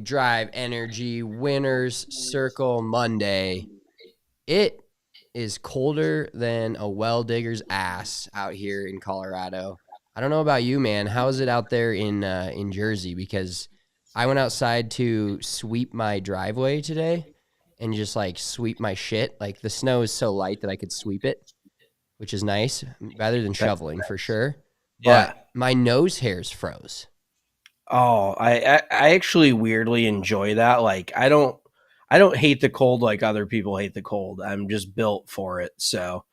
Big Drive Energy Winners Circle Monday. It is colder than a well digger's ass out here in Colorado. I don't know about you, man. How is it out there in Jersey? Because I went outside to sweep my driveway today and just like sweep my shit. Like the snow is so light that I could sweep it, which is nice, rather than shoveling for sure. Yeah. But my nose hairs froze. Oh, I actually weirdly enjoy that. Like I don't hate the cold like other people hate the cold. I'm just built for it. So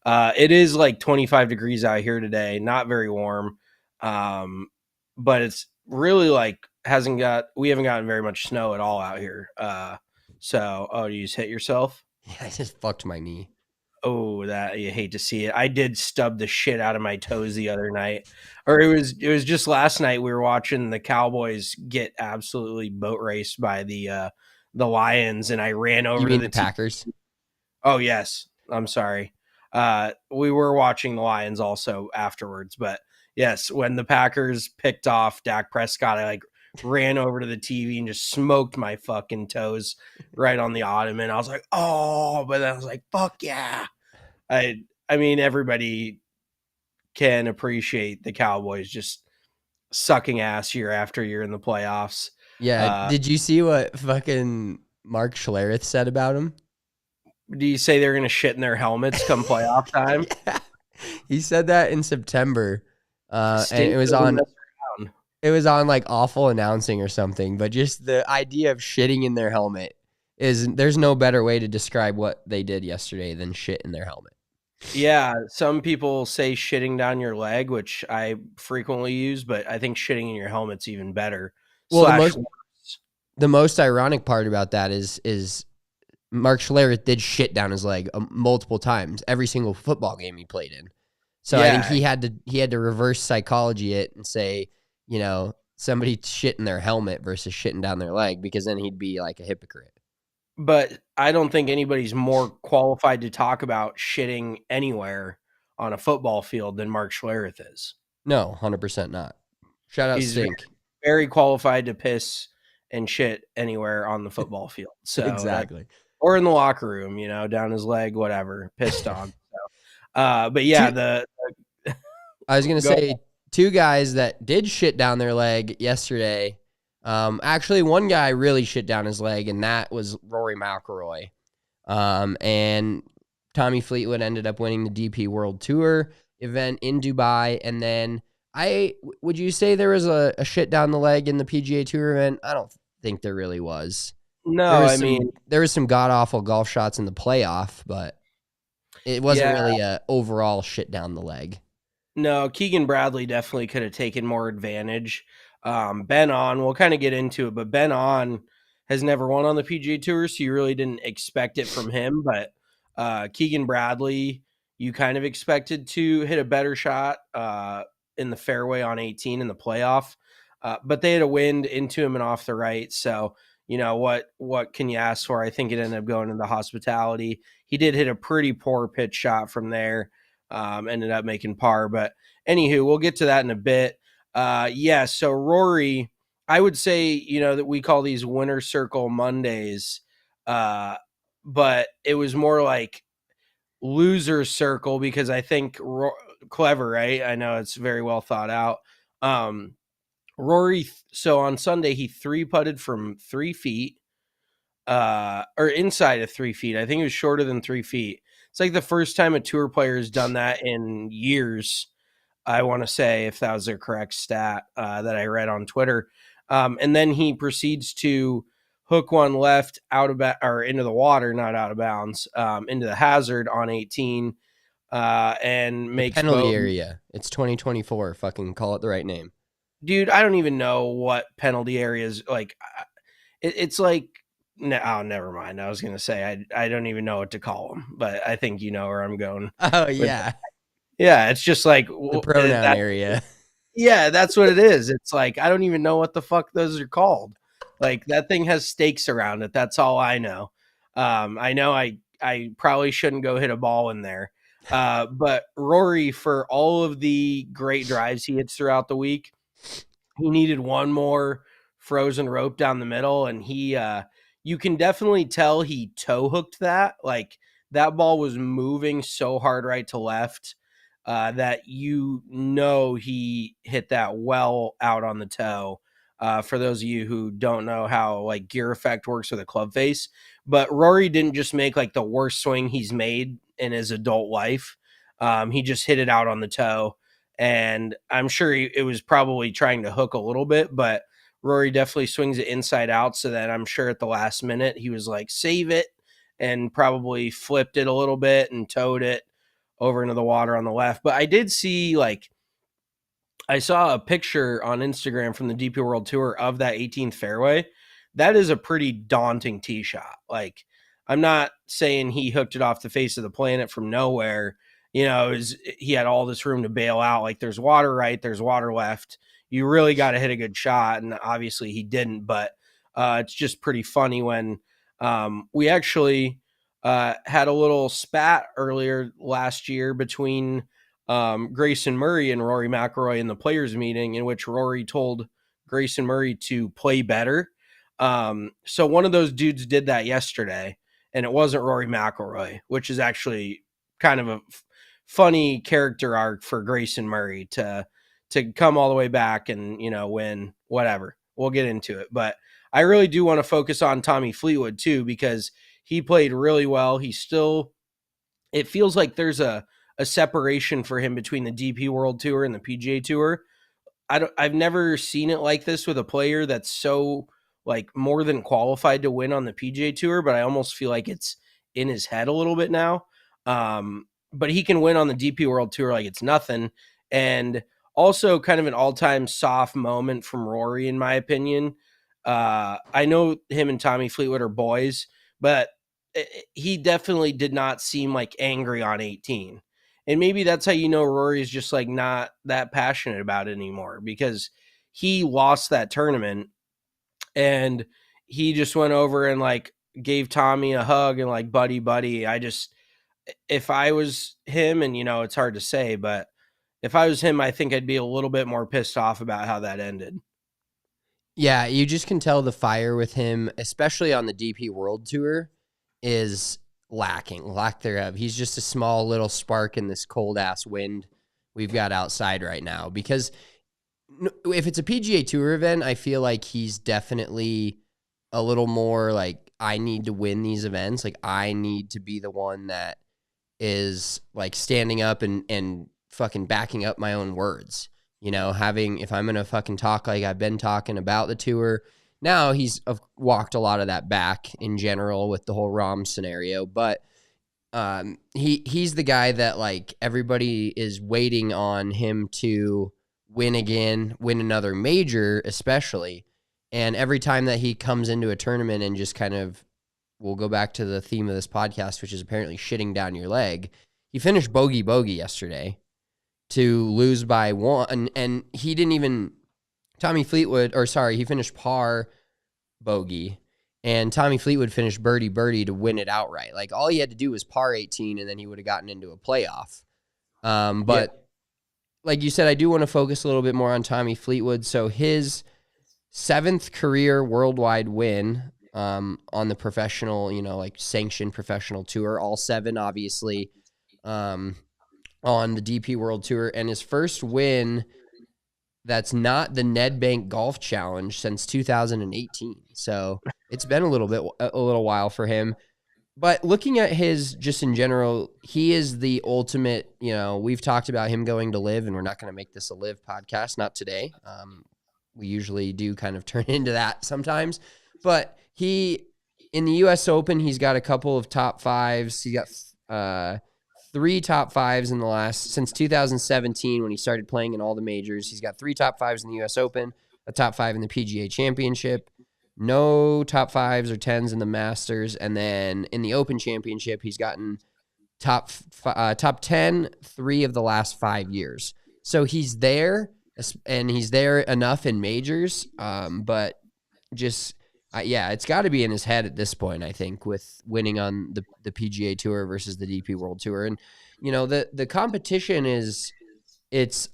it is like 25 degrees out here today, not very warm. But it's really like we haven't gotten very much snow at all out here. You just hit yourself? Yeah, I just fucked my knee. Oh, that you hate to see it. I did stub the shit out of my toes the other night. Or it was just last night we were watching the Cowboys get absolutely boat raced by the Lions, and I ran over You to mean the the Packers? Oh, yes. I'm sorry. We were watching the Lions also afterwards, but yes, when the Packers picked off Dak Prescott, I like ran over to the TV and just smoked my fucking toes right on the ottoman. I was like, "Oh," but then I was like, "Fuck yeah." I mean everybody can appreciate the Cowboys just sucking ass year after year in the playoffs. Yeah. Did you see what fucking Mark Schlereth said about him? Do you say they're going to shit in their helmets come playoff time? Yeah. He said that in September. And Stink doesn't mess around. it was on like awful announcing or something, but just the idea of shitting in their helmet there's no better way to describe what they did yesterday than shit in their helmet. Yeah, some people say shitting down your leg, which I frequently use, but I think shitting in your helmet's even better. Well, Slash, the most ironic part about that is Mark Schlereth did shit down his leg multiple times, every single football game he played in. So I think he had to reverse psychology it and say, somebody shit in their helmet versus shitting down their leg, because then he'd be like a hypocrite. but I don't think anybody's more qualified to talk about shitting anywhere on a football field than Mark Schlereth is. No, 100% not. Shout out He's very, Stink. very qualified to piss and shit anywhere on the football field. So Exactly. or in the locker room, down his leg, whatever, piss dog. So, but yeah, I was going to go. say two guys that did shit down their leg yesterday. Actually, one guy really shit down his leg, and that was Rory McIlroy. And Tommy Fleetwood ended up winning the DP World Tour event in Dubai. And then would you say there was a shit down the leg in the PGA Tour event? I don't think there really was. No, There was some god-awful golf shots in the playoff, but it wasn't really a overall shit down the leg. No, Keegan Bradley definitely could have taken more advantage. Ben On, we'll kind of get into it, but Ben On has never won on the PGA Tour, so you really didn't expect it from him. But Keegan Bradley, you kind of expected to hit a better shot in the fairway on 18 in the playoff, but they had a wind into him and off the right. So what can you ask for? I think it ended up going into hospitality. He did hit a pretty poor pitch shot from there. Ended up making par, but anywho, we'll get to that in a bit. So Rory, I would say, that we call these winner circle Mondays, but it was more like loser circle because I think clever, right? I know it's very well thought out. Rory, so on Sunday, he 3-putted from 3 feet, or inside of 3 feet. I think it was shorter than 3 feet. It's like the first time a tour player has done that in years, I want to say, if that was a correct stat that I read on Twitter. And then he proceeds to hook one left or into the water, not out of bounds, into the hazard on 18, and makes penalty area. It's 2024. Fucking call it the right name. Dude, I don't even know what penalty areas like. It's like, no, never mind. I was gonna say I don't even know what to call them, but I think you know where I'm going. Oh yeah, yeah. It's just like the pronoun area. Yeah, that's what it is. It's like I don't even know what the fuck those are called. Like that thing has stakes around it. That's all I know. I know I probably shouldn't go hit a ball in there. But Rory, for all of the great drives he hits throughout the week, he needed one more frozen rope down the middle, and he you can definitely tell he toe hooked that. Like that ball was moving so hard right to left that he hit that well out on the toe. For those of you who don't know how like gear effect works with a club face, but Rory didn't just make like the worst swing he's made in his adult life. He just hit it out on the toe, and I'm sure it was probably trying to hook a little bit, but Rory definitely swings it inside out. So that I'm sure at the last minute he was like, save it, and probably flipped it a little bit and towed it over into the water on the left. But I did see I saw a picture on Instagram from the DP World Tour of that 18th fairway. That is a pretty daunting tee shot. Like, I'm not saying he hooked it off the face of the planet from nowhere. You know, he had all this room to bail out. Like, there's water right, there's water left. You really got to hit a good shot, and obviously he didn't. But it's just pretty funny when we actually had a little spat earlier last year between Grayson Murray and Rory McIlroy in the players meeting, in which Rory told Grayson Murray to play better. So one of those dudes did that yesterday, and it wasn't Rory McIlroy, which is actually kind of a funny character arc for Grayson Murray to come all the way back and, you know, win. Whatever. We'll get into it. But I really do want to focus on Tommy Fleetwood too, because he played really well. It feels like there's a separation for him between the DP World Tour and the PGA Tour. I've never seen it like this with a player that's so like more than qualified to win on the PGA Tour, but I almost feel like it's in his head a little bit now. But he can win on the DP World Tour like it's nothing. And also kind of an all-time soft moment from Rory, in my opinion. I know him and Tommy Fleetwood are boys, but he definitely did not seem like angry on 18. And maybe that's how you know Rory's just like not that passionate about it anymore, because he lost that tournament and he just went over and like gave Tommy a hug and like, buddy. If I was him, and you know, it's hard to say, but if I was him, I think I'd be a little bit more pissed off about how that ended. Yeah, you just can tell the fire with him, especially on the DP World Tour, is lack thereof. He's just a small little spark in this cold ass wind we've got outside right now. Because if it's a PGA Tour event, I feel like he's definitely a little more like, I need to win these events. Like, I need to be the one that is like standing up and fucking backing up my own words. You know, if I'm going to fucking talk like I've been talking about the tour. Now he's walked a lot of that back in general with the whole ROM scenario, but he's the guy that like everybody is waiting on him to win again, win another major especially. And every time that he comes into a tournament and just kind of, we'll go back to the theme of this podcast, which is apparently shitting down your leg. He finished bogey yesterday to lose by one, and he didn't even he finished par bogey, and Tommy Fleetwood finished birdie to win it outright. Like, all he had to do was par 18, and then he would have gotten into a playoff. But like you said, I do want to focus a little bit more on Tommy Fleetwood. So his 7th career worldwide win on the professional, you know, like sanctioned professional tour, all 7 obviously on the DP World Tour, and his first win that's not the Nedbank Golf Challenge since 2018. So it's been a little while for him. But looking at his, just in general, he is the ultimate, you know, we've talked about him going to live, and we're not going to make this a live podcast, not today. We usually do kind of turn into that sometimes. But in the U.S. Open, he's got a couple of top 5s. He got 3 top 5s since 2017 when he started playing in all the majors. He's got 3 top 5s in the U.S. Open, a top 5 in the PGA Championship, no top 5s or 10s in the Masters, and then in the Open Championship, he's gotten top 10 3 of the last 5 years. So he's there, and he's there enough in majors, but just it's got to be in his head at this point, I think, with winning on the PGA Tour versus the DP World Tour. And, you know, the competition it's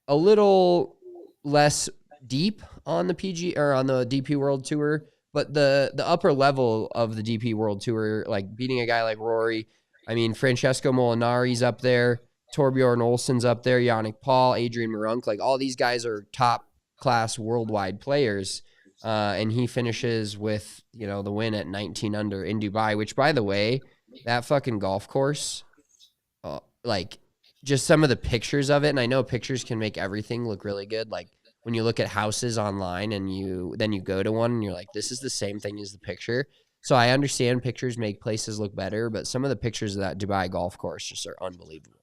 a little less deep on the PG or on the DP World Tour, but the upper level of the DP World Tour, like beating a guy like Rory. I mean, Francesco Molinari's up there, Torbjorn Olsen's up there, Yannick Paul, Adrian Marunk, like all these guys are top class worldwide players. And he finishes with, the win at 19 under in Dubai, which, by the way, that fucking golf course, like just some of the pictures of it. And I know pictures can make everything look really good. Like when you look at houses online and then you go to one and you're like, this is the same thing as the picture. So I understand pictures make places look better, but some of the pictures of that Dubai golf course just are unbelievable.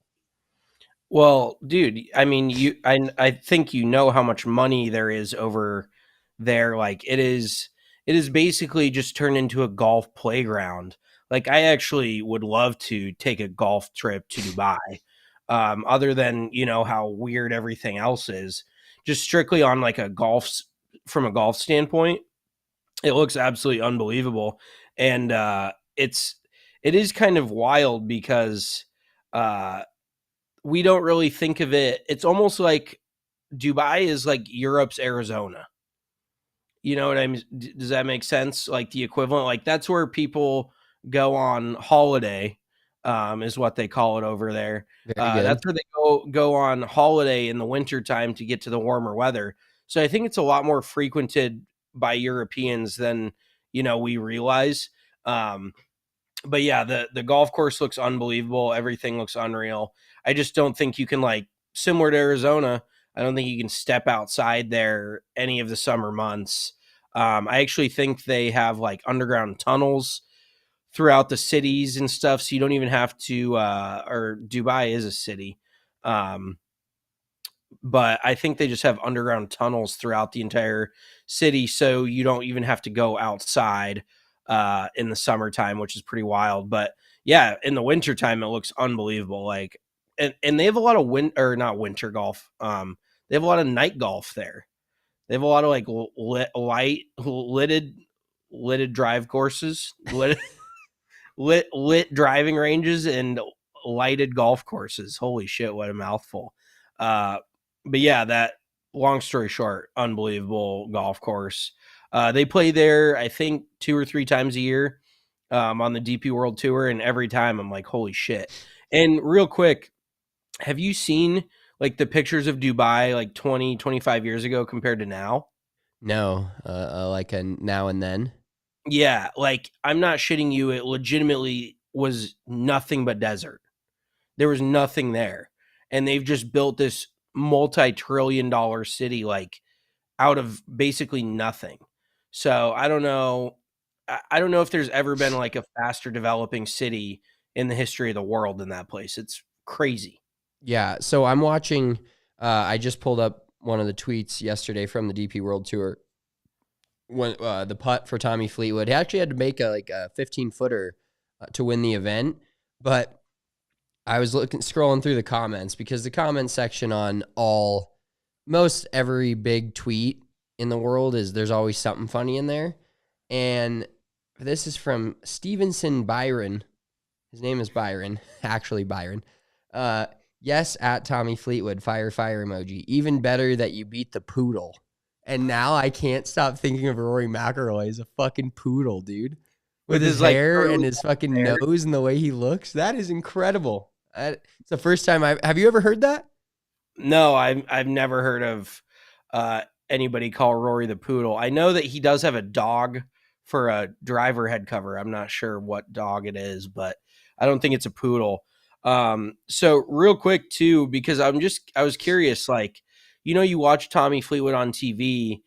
Well, dude, I mean, I think you know how much money there is over there. Like it is basically just turned into a golf playground. Like I actually would love to take a golf trip to Dubai. Other than, how weird everything else is, just strictly on like from a golf standpoint, it looks absolutely unbelievable. And it is kind of wild because we don't really think of it. It's almost like Dubai is like Europe's Arizona. You know what I mean? Does that make sense? Like the equivalent, like that's where people go on holiday, is what they call it over there. Very good. That's where they go on holiday in the wintertime to get to the warmer weather. So I think it's a lot more frequented by Europeans than we realize. But yeah, the golf course looks unbelievable. Everything looks unreal. I just don't think you can, like, similar to Arizona, I don't think you can step outside there any of the summer months. I actually think they have like underground tunnels throughout the cities and stuff, so you don't even have to. Or Dubai is a city, but I think they just have underground tunnels throughout the entire city, so you don't even have to go outside in the summertime, which is pretty wild. But yeah, in the wintertime, it looks unbelievable. Like, and they have a lot of not winter golf. They have a lot of night golf there. They have a lot of like lidded drive courses, lit driving ranges, and lighted golf courses. Holy shit, what a mouthful. But yeah, that, long story short, unbelievable golf course. They play there, I think, 2 or 3 times a year on the DP World Tour, and every time I'm like, holy shit. And real quick, have you seen like the pictures of Dubai like 20, 25 years ago compared to now? No, like a now and then. Yeah, like I'm not shitting you. It legitimately was nothing but desert. There was nothing there. And they've just built this multi-trillion-dollar city like out of basically nothing. So I don't know. I don't know if there's ever been like a faster developing city in the history of the world than that place. It's crazy. Yeah, so I'm watching. I just pulled up one of the tweets yesterday from the DP World Tour. When the putt for Tommy Fleetwood, he actually had to make a 15-footer to win the event. But I was scrolling through the comments because the comment section on most every big tweet in the world there's always something funny in there. And this is from Stevenson Byron. His name is Byron, actually Byron. Yes, at Tommy Fleetwood, fire emoji. Even better that you beat the poodle. And now I can't stop thinking of Rory McIlroy as a fucking poodle, dude. With his hair and his fucking nose and the way he looks. That is incredible. It's the first time have you ever heard that? No, I've never heard of anybody call Rory the poodle. I know that he does have a dog for a driver head cover. I'm not sure what dog it is, but I don't think it's a poodle. So real quick too, because I was curious, like, you watch Tommy Fleetwood on TV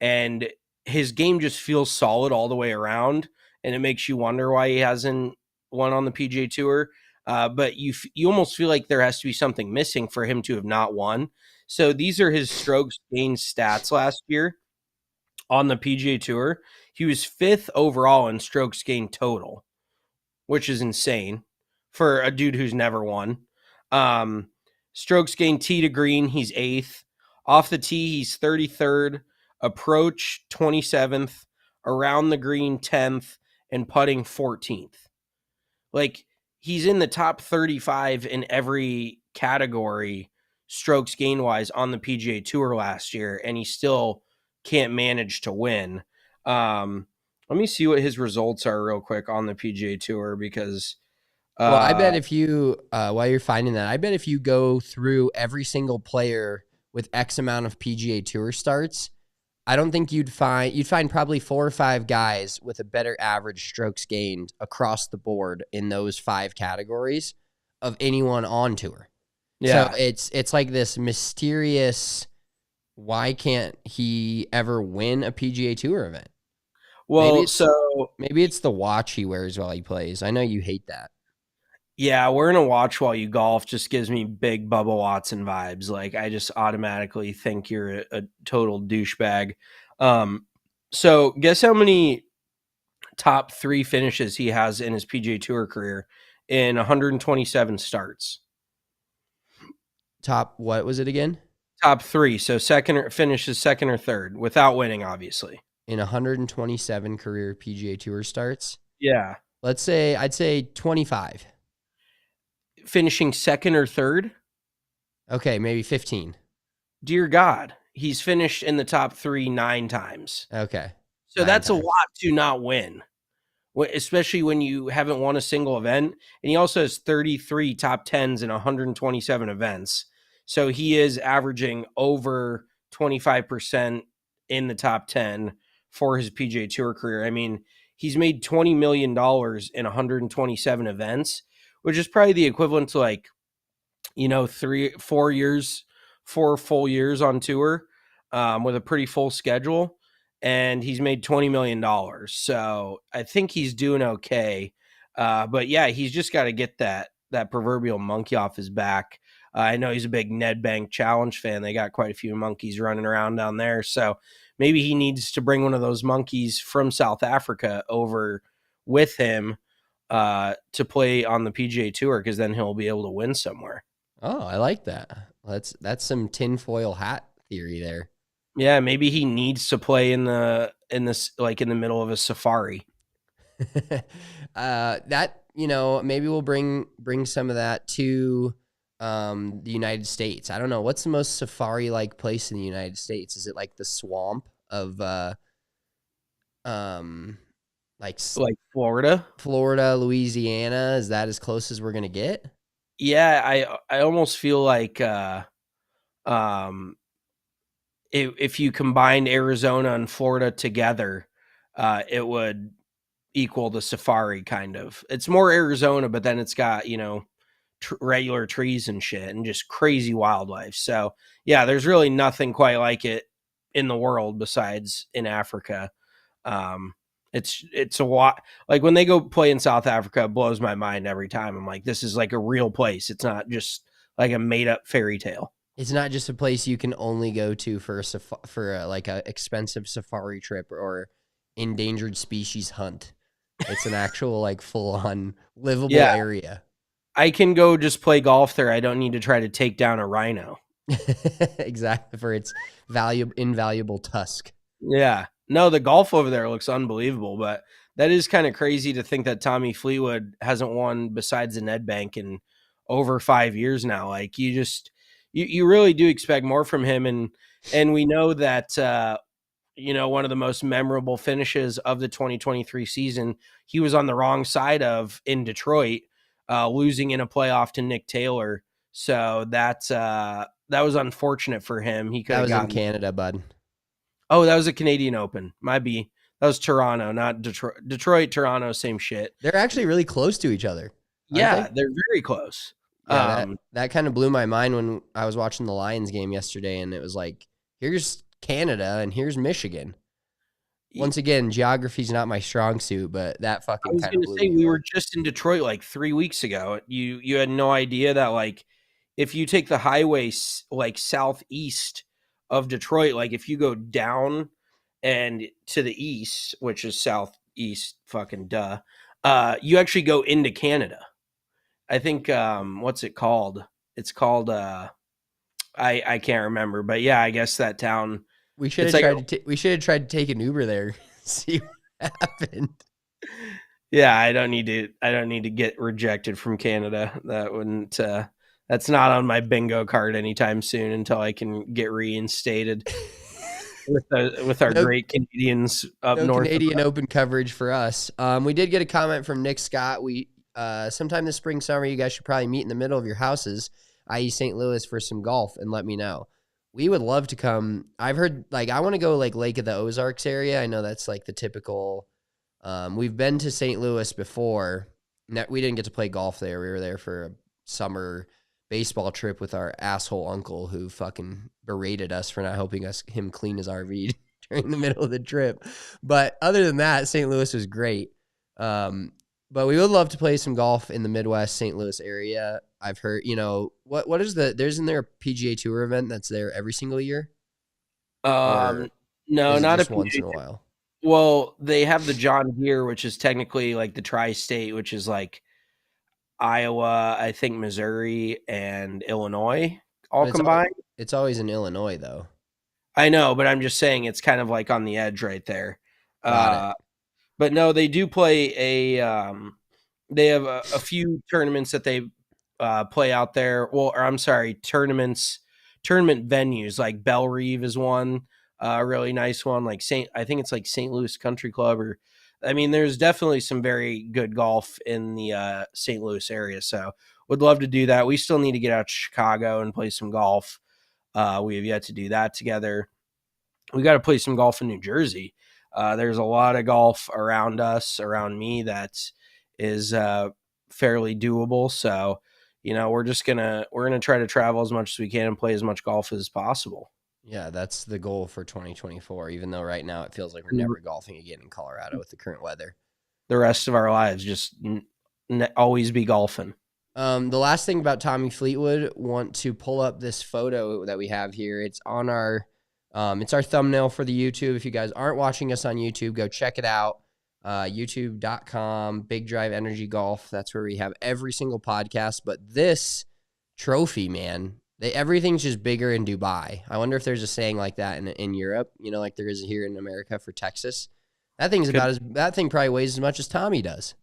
and his game just feels solid all the way around, and it makes you wonder why he hasn't won on the PGA Tour. But you almost feel like there has to be something missing for him to have not won. So these are his strokes gained stats last year on the PGA Tour. He was 5th overall in strokes gained total, which is insane for a dude who's never won. Strokes gained tee to green, he's 8th. Off the tee, he's 33rd. Approach, 27th. Around the green, 10th. And putting, 14th. Like, he's in the top 35 in every category, strokes gain wise, on the PGA Tour last year, and he still can't manage to win. Let me see what his results are real quick on the PGA Tour because Well, I bet if you, while you're finding that, I bet if you go through every single player with X amount of PGA Tour starts, I don't think you'd find probably 4 or 5 guys with a better average strokes gained across the board in those 5 categories of anyone on tour. yeah. So it's like this mysterious, why can't he ever win a PGA Tour event? Maybe Well, it's so maybe it's the watch he wears while he plays. I know you hate that. yeah, wearing a watch while you golf just gives me big Bubba Watson vibes. Like I just automatically think you're a total douchebag. So guess how many top 3 finishes he has in his PGA Tour career in 127 starts. Top, what was it again? Top 3, so finishes second or third without winning, obviously. In 127 career PGA Tour starts. Yeah. I'd say 25. Finishing second or third? Okay, maybe 15. Dear God, he's finished in the top 3 9 times. Okay. So 9 that's times. a lot to not win, especially when you haven't won a single event. And he also has 33 top 10s in 127 events. So he is averaging over 25% in the top 10 for his PGA Tour career. I mean, he's made $20 million in 127 events, which is probably the equivalent to like, 4 full years on tour, with a pretty full schedule. And he's made $20 million. So I think he's doing okay. But yeah, he's just got to get that proverbial monkey off his back. I know he's a big Ned Bank Challenge fan. They got quite a few monkeys running around down there. So maybe he needs to bring one of those monkeys from South Africa over with him to play on the PGA Tour, because then he'll be able to win somewhere. Oh, I like that. That's some tinfoil hat theory there. Yeah, maybe he needs to play in the middle of a safari. That, maybe we'll bring some of that to the United States. I don't know. What's the most safari-like place in the United States? Is it like the swamp of like Florida? Louisiana? Is that as close as we're gonna get? Yeah, I almost feel like if you combined Arizona and Florida together, it would equal the safari kind of. It's more Arizona, but then it's got, regular trees and shit and just crazy wildlife. So yeah, there's really nothing quite like it in the world besides in Africa. It's a lot. Like when they go play in South Africa, it blows my mind every time. I'm like, this is like a real place. It's not just like a made up fairy tale. It's not just a place you can only go to for like a expensive safari trip or endangered species hunt. It's an actual like full on livable area. I can go just play golf there. I don't need to try to take down a rhino. Exactly, for its invaluable tusk. Yeah. No, the golf over there looks unbelievable, but that is kind of crazy to think that Tommy Fleetwood hasn't won besides the Ned Bank in over 5 years now. Like you really do expect more from him. And we know that, one of the most memorable finishes of the 2023 season, he was on the wrong side of in Detroit, losing in a playoff to Nick Taylor. So that was unfortunate for him. He could have gotten in Canada, bud. Oh, that was a Canadian Open. Might be. That was Toronto, not Detroit. Detroit, Toronto, same shit. They're actually really close to each other. Yeah, they're very close. Yeah, that kind of blew my mind when I was watching the Lions game yesterday, and it was like, here's Canada and here's Michigan. Once again, geography's not my strong suit, but that fucking kind of blew me away. We were just in Detroit like 3 weeks ago. You had no idea that, like, if you take the highway like southeast of Detroit, like if you go down and to the east, which is southeast, fucking duh, you actually go into Canada. I think what's it called? It's called I can't remember, but yeah, I guess that town. We should have tried to take an Uber there, see what happened. Yeah, I don't need to get rejected from Canada. That wouldn't. That's not on my bingo card anytime soon until I can get reinstated. with our No, great Canadians up no north. Canadian Open coverage for us. We did get a comment from Nick Scott. We sometime this spring, summer, you guys should probably meet in the middle of your houses, i.e. St. Louis, for some golf and let me know. We would love to come. I've heard, like, I want to go, like, Lake of the Ozarks area. I know that's, like, the typical. We've been to St. Louis before. We didn't get to play golf there. We were there for a summer baseball trip with our asshole uncle who fucking berated us for not helping him clean his RV during the middle of the trip. But other than that, St. Louis was great. But we would love to play some golf in the Midwest St. Louis area. I've heard, what is isn't there a PGA Tour event that's there every single year? Or No, is it not a just once PGA. in a while? Well, they have the John Deere, which is technically like the tri-state, which is like Iowa, I think Missouri and Illinois all But combined. it's always in Illinois though. I know, but I'm just saying it's kind of like on the edge right there. Got it. But no, they do play they have a few tournaments that they play out there. Well, or I'm sorry, tournament venues like Belle Reve is one, a really nice one. Like I think it's like St. Louis Country Club, or I mean, there's definitely some very good golf in the St. Louis area. So would love to do that. We still need to get out to Chicago and play some golf. We have yet to do that together. We got to play some golf in New Jersey. There's a lot of golf around us, around me, that is fairly doable. So, we're gonna try to travel as much as we can and play as much golf as possible. Yeah, that's the goal for 2024, even though right now it feels like we're never golfing again in Colorado with the current weather. The rest of our lives, just always be golfing. The last thing about Tommy Fleetwood, want to pull up this photo that we have here. It's on it's our thumbnail for the YouTube. If you guys aren't watching us on YouTube, go check it out. YouTube.com, Big Drive Energy Golf. That's where we have every single podcast. But this trophy, man, everything's just bigger in Dubai. I wonder if there's a saying like that in Europe, like there is here in America for Texas. That thing probably weighs as much as Tommy does.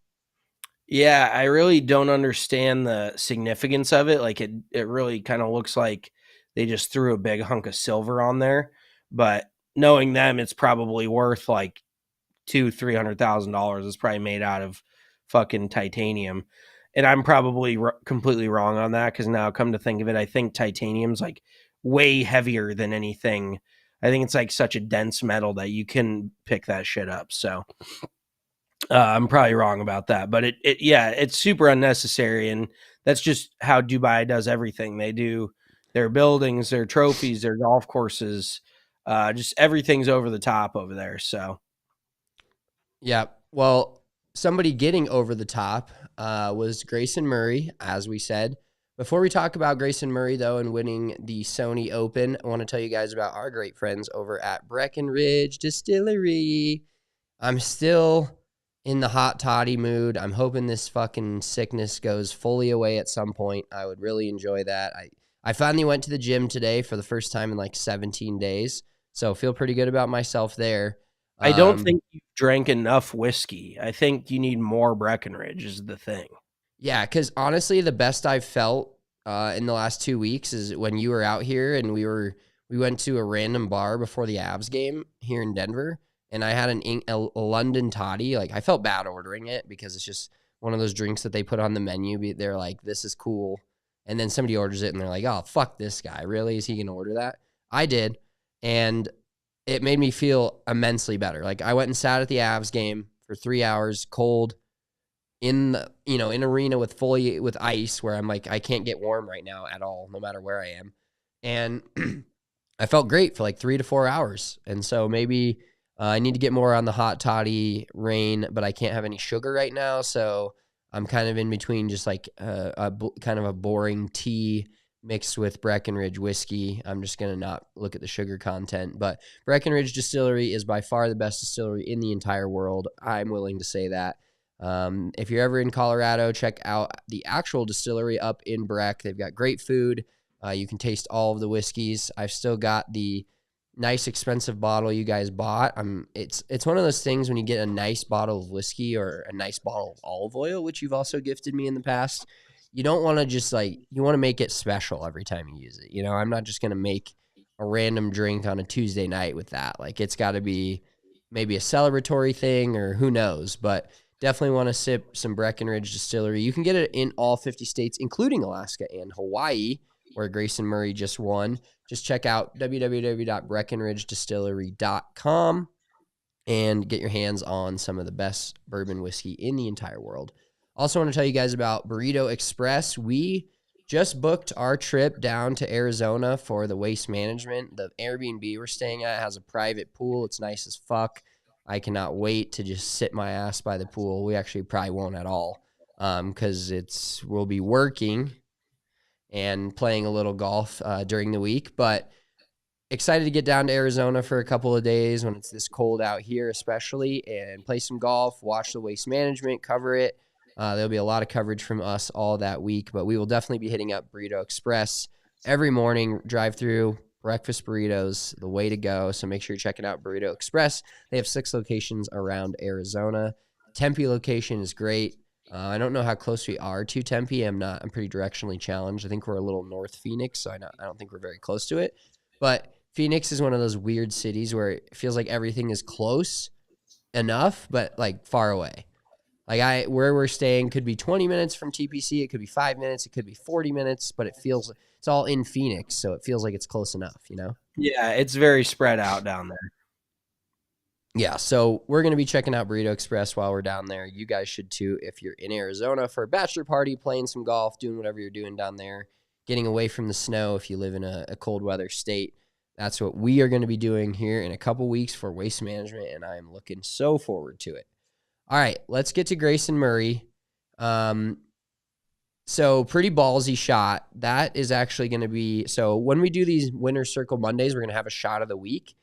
Yeah, I really don't understand the significance of it. Like it really kind of looks like they just threw a big hunk of silver on there. But knowing them, it's probably worth like $200,000-$300,000. It's probably made out of fucking titanium. And I'm probably completely wrong on that, because now come to think of it, I think titanium's like way heavier than anything. I think it's like such a dense metal that you can pick that shit up. So I'm probably wrong about that, but it's super unnecessary. And that's just how Dubai does everything. They do their buildings, their trophies, their golf courses, just everything's over the top over there. So, yeah. Well, somebody getting over the top was Grayson Murray, as we said. Before we talk about Grayson Murray, though, and winning the Sony Open, I want to tell you guys about our great friends over at Breckenridge Distillery. I'm still in the hot toddy mood. I'm hoping this fucking sickness goes fully away at some point. I would really enjoy that. I finally went to the gym today for the first time in like 17 days, so feel pretty good about myself there. I don't think you drank enough whiskey. I think you need more Breckenridge is the thing. Yeah, because honestly, the best I've felt in the last 2 weeks is when you were out here and we went to a random bar before the Avs game here in Denver, and I had a London toddy. Like, I felt bad ordering it because it's just one of those drinks that they put on the menu. They're like, this is cool. And then somebody orders it and they're like, oh, fuck this guy. Really? Is he going to order that? I did. And it made me feel immensely better. Like, I went and sat at the Avs game for 3 hours, cold, in an arena with ice, where I'm like, I can't get warm right now at all, no matter where I am. And I felt great for like 3 to 4 hours. And so maybe I need to get more on the hot toddy rain, but I can't have any sugar right now. So I'm kind of in between just like kind of a boring tea mixed with Breckenridge whiskey. I'm just going to not look at the sugar content. But Breckenridge Distillery is by far the best distillery in the entire world. I'm willing to say that. If you're ever in Colorado, check out the actual distillery up in Breck. They've got great food. You can taste all of the whiskeys. I've still got the nice expensive bottle you guys bought. It's one of those things when you get a nice bottle of whiskey or a nice bottle of olive oil, which you've also gifted me in the past. You don't want to just you want to make it special every time you use it. I'm not just going to make a random drink on a Tuesday night with that. Like it's got to be maybe a celebratory thing or who knows, but definitely want to sip some Breckenridge Distillery. You can get it in all 50 states, including Alaska and Hawaii, where Grayson Murray just won. Just check out www.breckenridgedistillery.com and get your hands on some of the best bourbon whiskey in the entire world. Also want to tell you guys about Burrito Express. We just booked our trip down to Arizona for the waste management. The Airbnb we're staying at has a private pool. It's nice as fuck. I cannot wait to just sit my ass by the pool. We actually probably won't at all because we'll be working and playing a little golf during the week. But excited to get down to Arizona for a couple of days when it's this cold out here especially, and play some golf, watch the waste management, cover it. There'll be a lot of coverage from us all that week, but we will definitely be hitting up Burrito Express every morning, drive through, breakfast burritos, the way to go. So make sure you're checking out Burrito Express. They have 6 locations around Arizona. Tempe location is great. I don't know how close we are to Tempe. I'm pretty directionally challenged. I think we're a little north Phoenix, so I don't think we're very close to it. But Phoenix is one of those weird cities where it feels like everything is close enough, but like far away. Like where we're staying could be 20 minutes from TPC. It could be 5 minutes. It could be 40 minutes, but it's all in Phoenix. So it feels like it's close enough, you know? Yeah, it's very spread out down there. Yeah, so we're going to be checking out Burrito Express while we're down there. You guys should too if you're in Arizona for a bachelor party, playing some golf, doing whatever you're doing down there, getting away from the snow if you live in a cold weather state. That's what we are going to be doing here in a couple weeks for waste management, and I am looking so forward to it. All right, let's get to Grayson Murray. So pretty ballsy shot. That is actually going to be – so when we do these Winner's Circle Mondays, we're going to have a shot of the week,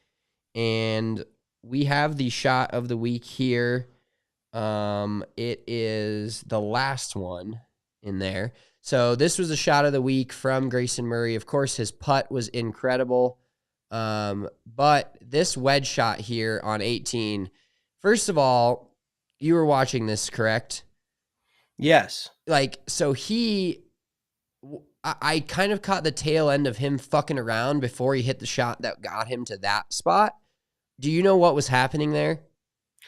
and – we have the shot of the week here. It is the last one in there. So this was the shot of the week from Grayson Murray. Of course, his putt was incredible. But this wedge shot here on 18, first of all, you were watching this, correct? Yes. So I kind of caught the tail end of him fucking around before he hit the shot that got him to that spot. Do you know what was happening there?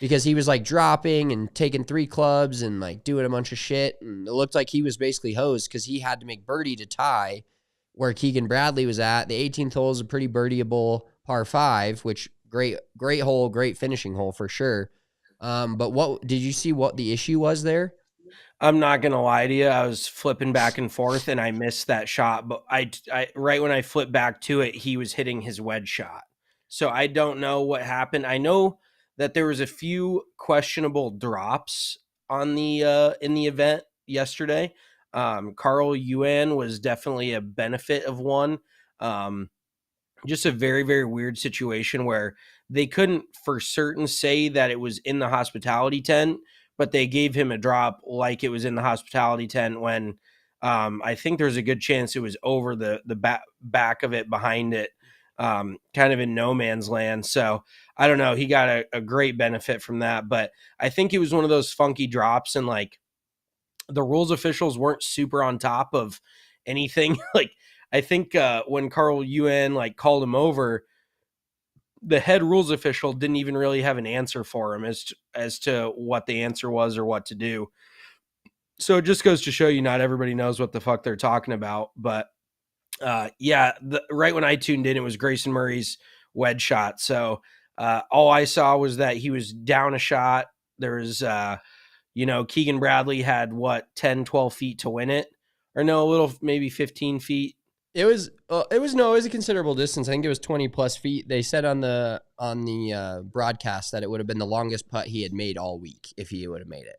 Because he was like dropping and taking 3 clubs and like doing a bunch of shit. And it looked like he was basically hosed because he had to make birdie to tie where Keegan Bradley was at. The 18th hole is a pretty birdieable par 5, which great hole, great finishing hole for sure. But what did you see what the issue was there? I'm not going to lie to you. I was flipping back and forth and I missed that shot. But I right when I flipped back to it, he was hitting his wedge shot. So I don't know what happened. I know that there was a few questionable drops on the in the event yesterday. Carl Yuan was definitely a benefit of one. Just a very, very weird situation where they couldn't for certain say that it was in the hospitality tent, but they gave him a drop like it was in the hospitality tent when I think there's a good chance it was over the back of it, behind it. Kind of in no man's land. So I don't know. He got a great benefit from that, but I think it was one of those funky drops and like the rules officials weren't super on top of anything. Like I think when Carl Yuan like called him over, the head rules official didn't even really have an answer for him as to what the answer was or what to do. So it just goes to show you not everybody knows what the fuck they're talking about, but right when I tuned in, it was Grayson Murray's wedge shot. So all I saw was that he was down a shot. There was, Keegan Bradley had 10, 12 feet to win it, or no, a little, maybe 15 feet. It was a considerable distance. I think it was 20 plus feet. They said on the broadcast that it would have been the longest putt he had made all week if he would have made it.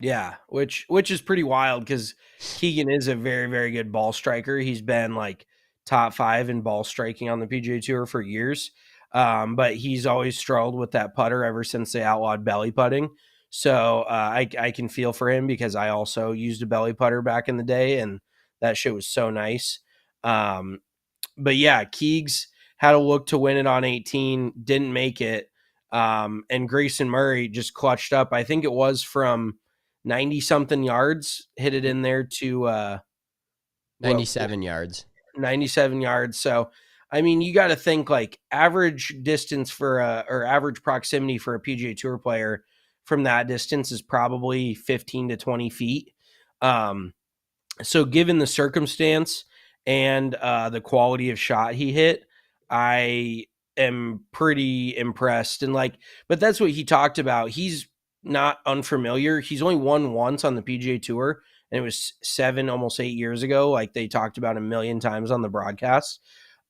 Yeah, which is pretty wild because Keegan is a very, very good ball striker. He's been like top 5 in ball striking on the PGA Tour for years, but he's always struggled with that putter ever since they outlawed belly putting. So I can feel for him because I also used a belly putter back in the day, and that shit was so nice. But yeah, Keegs had a look to win it on 18, didn't make it, and Grayson Murray just clutched up. I think it was from 90-something yards, hit it in there to 97 yards. 97 yards. So I mean, you got to think like average distance for or average proximity for a PGA Tour player from that distance is probably 15 to 20 feet. Um, so given the circumstance and the quality of shot he hit, I am pretty impressed. And like, but that's what he talked about. He's not unfamiliar. He's only won once on the PGA Tour, and it was 7, almost 8 years ago. Like they talked about a million times on the broadcast.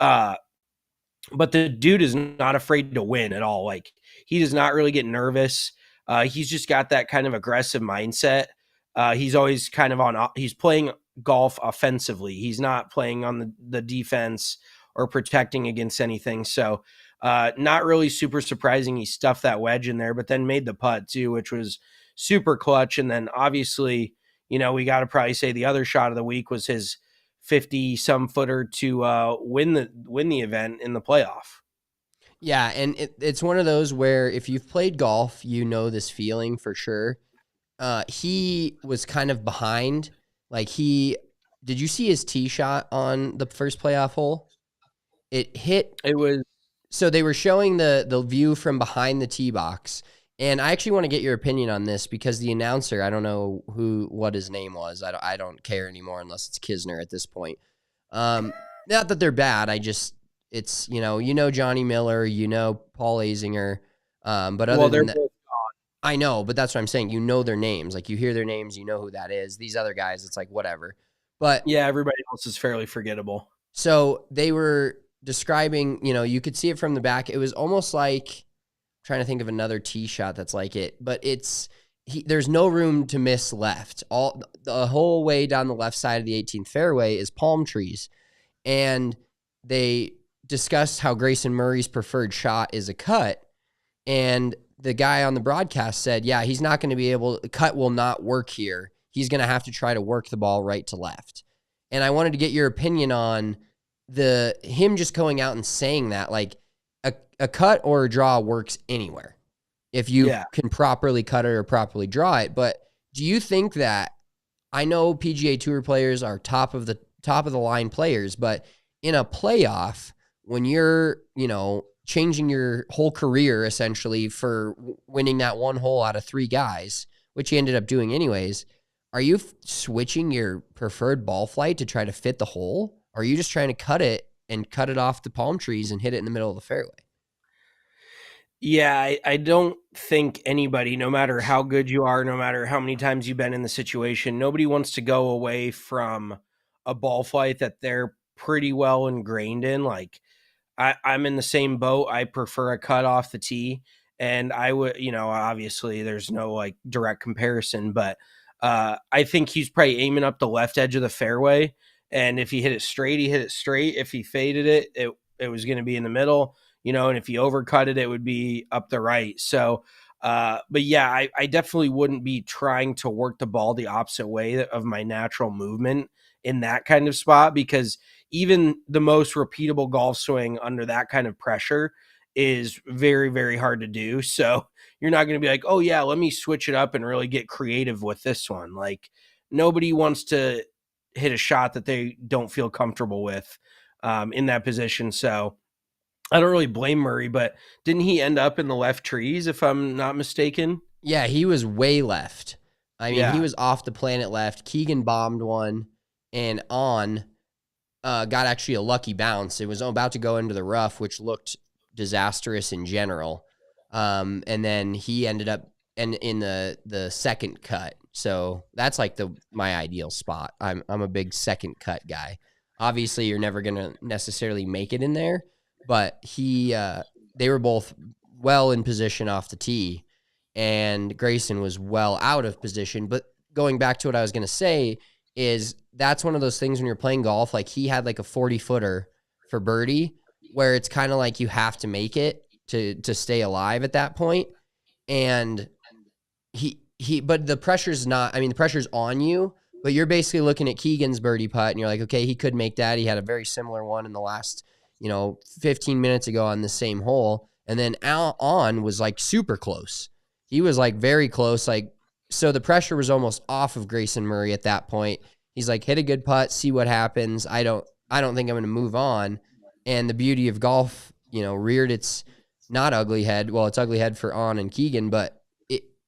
Uh, but the dude is not afraid to win at all. Like he does not really get nervous. He's just got that kind of aggressive mindset. He's always kind of he's playing golf offensively. He's not playing on the defense or protecting against anything. So not really super surprising. He stuffed that wedge in there, but then made the putt too, which was super clutch. And then obviously, we got to probably say the other shot of the week was his 50 some footer to win the event in the playoff. Yeah, and it's one of those where if you've played golf, you know this feeling for sure. He was kind of behind. Like did you see his tee shot on the first playoff hole? It hit. It was So they were showing the view from behind the tee box. And I actually want to get your opinion on this because the announcer, I don't know what his name was. I don't care anymore unless it's Kisner at this point. Not that they're bad. It's Johnny Miller, Paul Azinger. But other than that, I know, but that's what I'm saying. You know their names. Like you hear their names, you know who that is. These other guys, it's like whatever. But yeah, everybody else is fairly forgettable. So they were describing, you could see it from the back. It was almost like trying to think of another tee shot that's like it, but there's no room to miss left. The whole way down the left side of the 18th fairway is palm trees. And they discussed how Grayson Murray's preferred shot is a cut. And the guy on the broadcast said, yeah, he's not going to be able, cut will not work here. He's going to have to try to work the ball right to left. And I wanted to get your opinion on him just going out and saying that, like, a cut or a draw works anywhere if you can properly cut it or properly draw it. But do you think that, I know PGA Tour players are top of the line players, but in a playoff, when you're, changing your whole career essentially for winning that one hole out of 3 guys, which he ended up doing anyways, are you switching your preferred ball flight to try to fit the hole? Or are you just trying to cut it off the palm trees and hit it in the middle of the fairway? Yeah, I don't think anybody, no matter how good you are, no matter how many times you've been in the situation, nobody wants to go away from a ball flight that they're pretty well ingrained in. Like I'm in the same boat. I prefer a cut off the tee. And I would, obviously there's no like direct comparison, but I think he's probably aiming up the left edge of the fairway. And if he hit it straight, he hit it straight. If he faded it, it was going to be in the middle. And if you overcut it, it would be up the right. So, but yeah, I definitely wouldn't be trying to work the ball the opposite way of my natural movement in that kind of spot, because even the most repeatable golf swing under that kind of pressure is very, very hard to do. So you're not going to be like, oh yeah, let me switch it up and really get creative with this one. Like nobody wants to hit a shot that they don't feel comfortable with in that position. So I don't really blame Murray, but didn't he end up in the left trees, if I'm not mistaken? Yeah, he was way left. I mean, he was off the planet left. Keegan bombed one, and got actually a lucky bounce. It was about to go into the rough, which looked disastrous in general. And then he ended up in the second cut. So that's like my ideal spot. I'm a big second cut guy. Obviously, you're never going to necessarily make it in there, but they were both well in position off the tee, and Grayson was well out of position. But going back to what I was going to say is that's one of those things when you're playing golf, like he had like a 40-footer for birdie where it's kind of like you have to make it to stay alive at that point. And but the pressure's the pressure's on you, but you're basically looking at Keegan's birdie putt and you're like, okay, he could make that. He had a very similar one in the last, 15 minutes ago on the same hole. And then on was like super close. He was like very close. Like, so the pressure was almost off of Grayson Murray at that point. He's like, hit a good putt, see what happens. I don't think I'm going to move on. And the beauty of golf, reared its not ugly head. Well, it's ugly head for On and Keegan, but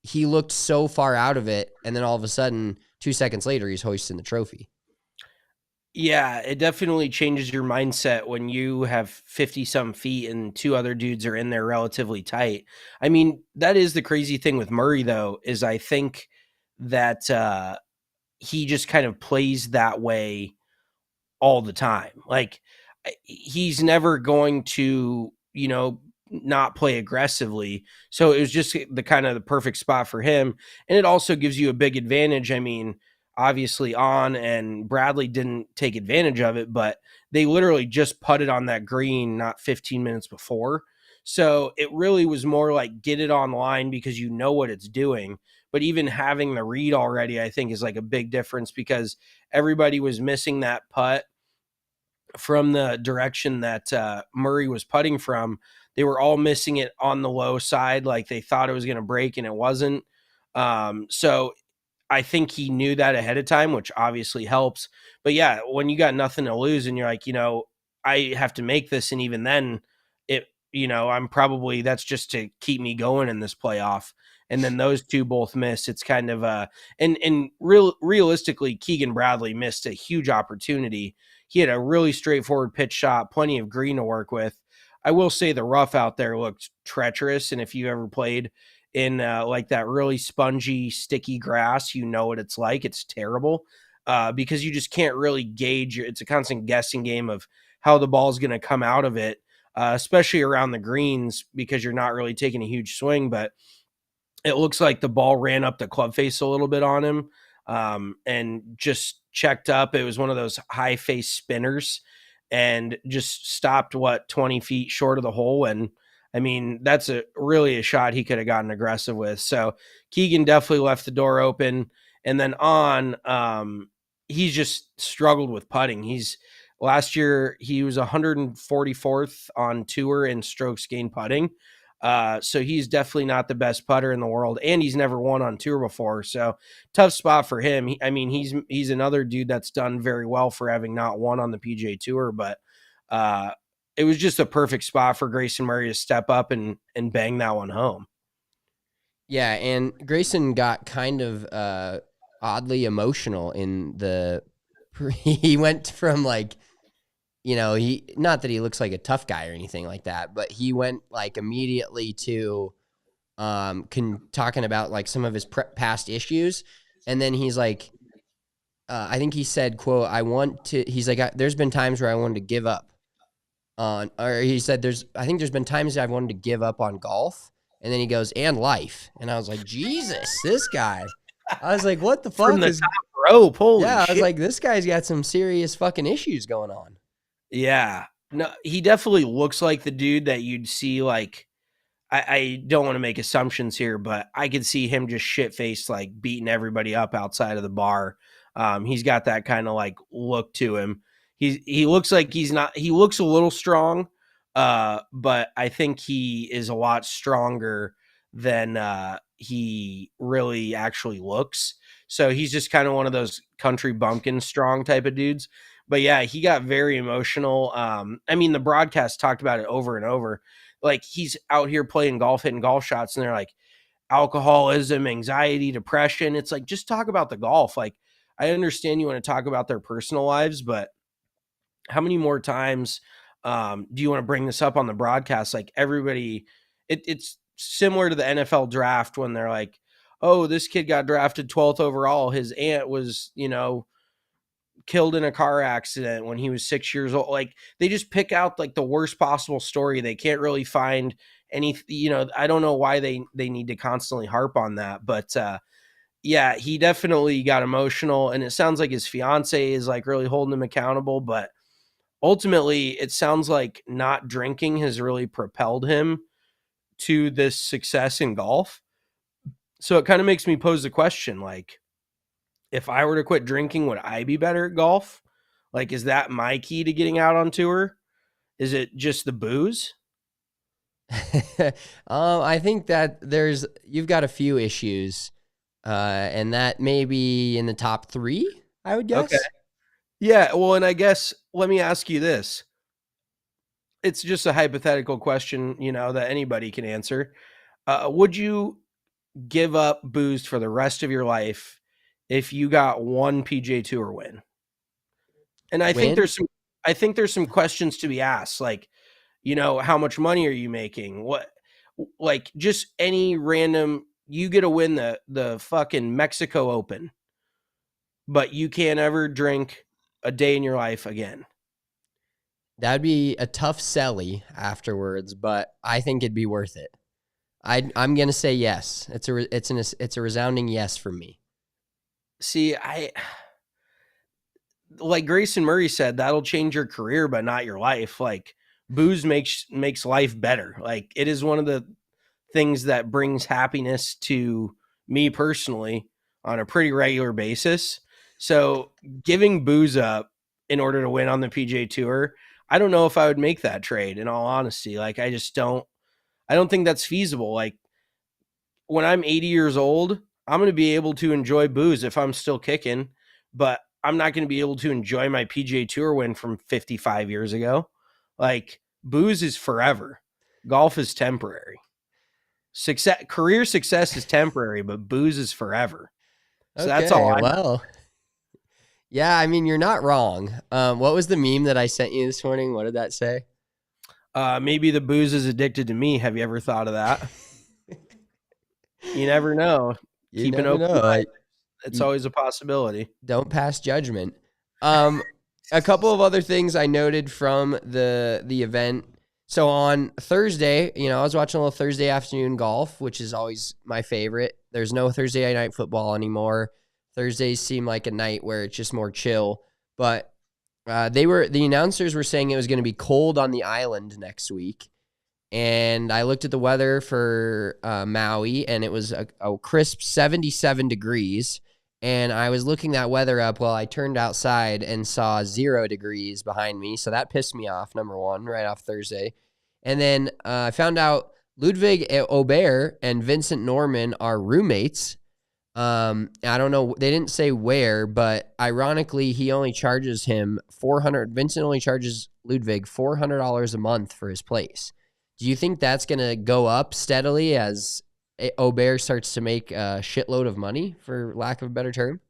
he looked so far out of it. And then all of a sudden, 2 seconds later, he's hoisting the trophy. Yeah, it definitely changes your mindset when you have 50 some feet and two other dudes are in there relatively tight. I mean, that is the crazy thing with Murray, though, is I think that he just kind of plays that way all the time. Like, he's never going to, not play aggressively. So it was just the kind of the perfect spot for him. And it also gives you a big advantage. I mean, obviously On and Bradley didn't take advantage of it, but they literally just putted on that green not 15 minutes before. So it really was more like get it online because you know what it's doing. But even having the read already, I think, is like a big difference because everybody was missing that putt from the direction that Murray was putting from. They were all missing it on the low side, like they thought it was going to break and it wasn't. So I think he knew that ahead of time, which obviously helps. But yeah, when you got nothing to lose and you're like, I have to make this, and even then, I'm probably that's just to keep me going in this playoff. And then those two both miss. It's kind of realistically, Keegan Bradley missed a huge opportunity. He had a really straightforward pitch shot, plenty of green to work with. I will say the rough out there looked treacherous, and if you ever played in like that really spongy, sticky grass, you know what it's like. It's terrible because you just can't really gauge. It's a constant guessing game of how the ball is going to come out of it, especially around the greens because you're not really taking a huge swing. But it looks like the ball ran up the club face a little bit on him and just checked up. It was one of those high face spinners and just stopped 20 feet short of the hole. And I mean, that's really a shot he could have gotten aggressive with. So Keegan definitely left the door open. And then he's just struggled with putting. Last year he was 144th on tour in strokes gained putting. So he's definitely not the best putter in the world, and he's never won on tour before. So tough spot for him. He's another dude that's done very well for having not won on the PGA Tour, but it was just a perfect spot for Grayson Murray to step up and bang that one home. Yeah, and Grayson got kind of oddly emotional in the. He went from like, he not that he looks like a tough guy or anything like that, but he went like immediately to talking about like some of his past issues, and then he's like, I think he said, "quote He's like, there's been times where I wanted to give up on," or he said, I think there's been times I've wanted to give up on golf." And then he goes, "and life." And I was like, Jesus, this guy. I was like, what the fuck From the is top rope? Holy yeah, shit. I was like, this guy's got some serious fucking issues going on. Yeah. No, he definitely looks like the dude that you'd see like I don't want to make assumptions here, but I could see him just shit-faced, like beating everybody up outside of the bar. He's got that kind of like look to him. He looks like he looks a little strong, but I think he is a lot stronger than he really actually looks. So he's just kind of one of those country bumpkin strong type of dudes. But yeah, he got very emotional. I mean, the broadcast talked about it over and over. Like he's out here playing golf, hitting golf shots, and they're like alcoholism, anxiety, depression. It's like, just talk about the golf. Like, I understand you want to talk about their personal lives, but how many more times do you want to bring this up on the broadcast? Like everybody, it's similar to the NFL draft when they're like, oh, this kid got drafted 12th overall. His aunt was, killed in a car accident when he was 6 years old. Like they just pick out like the worst possible story. They can't really find any, I don't know why they need to constantly harp on that, but yeah, he definitely got emotional, and it sounds like his fiance is like really holding him accountable, but ultimately it sounds like not drinking has really propelled him to this success in golf. So it kind of makes me pose the question, like, if I were to quit drinking, would I be better at golf? Like, is that my key to getting out on tour? Is it just the booze? I think that you've got a few issues, and that may be in the top 3, I would guess. Okay. Yeah. Well, and I guess let me ask you this. it's just a hypothetical question, that anybody can answer. Would you give up booze for the rest of your life if you got one PGA Tour win? And Win? I think there's some questions to be asked, like, how much money are you making? What, like, just any random, you get to win the fucking Mexico Open, but you can't ever drink a day in your life again. That'd be a tough selly afterwards, but I think it'd be worth it. I'm gonna say yes. It's a resounding yes from me. See, like Grayson Murray said, that'll change your career, but not your life. Like, booze makes life better. Like, it is one of the things that brings happiness to me personally on a pretty regular basis. So giving booze up in order to win on the PGA Tour, I don't know if I would make that trade, in all honesty. Like, I don't think that's feasible. Like, when I'm 80 years old, I'm going to be able to enjoy booze if I'm still kicking, but I'm not going to be able to enjoy my PGA Tour win from 55 years ago. Like, booze is forever. Golf is temporary. Career success is temporary, but booze is forever. So that's all Okay, I well, yeah. I mean, you're not wrong. What was the meme that I sent you this morning? What did that say? maybe the booze is addicted to me. Have you ever thought of that? You never know. You Keep an never open know. mind. It's You always a possibility. don't pass judgment. Um, a couple of other things I noted from the event. So on Thursday, I was watching a little Thursday afternoon golf, which is always my favorite. There's no Thursday night football anymore. Thursdays seem like a night where it's just more chill. But the announcers were saying it was going to be cold on the island next week. And I looked at the weather for Maui, and it was a crisp 77 degrees. And I was looking that weather up while I turned outside and saw 0 degrees behind me. So that pissed me off, number one, right off Thursday. And then I found out Ludwig Aubert and Vincent Norman are roommates. I don't know. They didn't say where, but ironically, he only charges him Vincent only charges Ludwig $400 a month for his place. Do you think that's going to go up steadily as Aubert starts to make a shitload of money, for lack of a better term?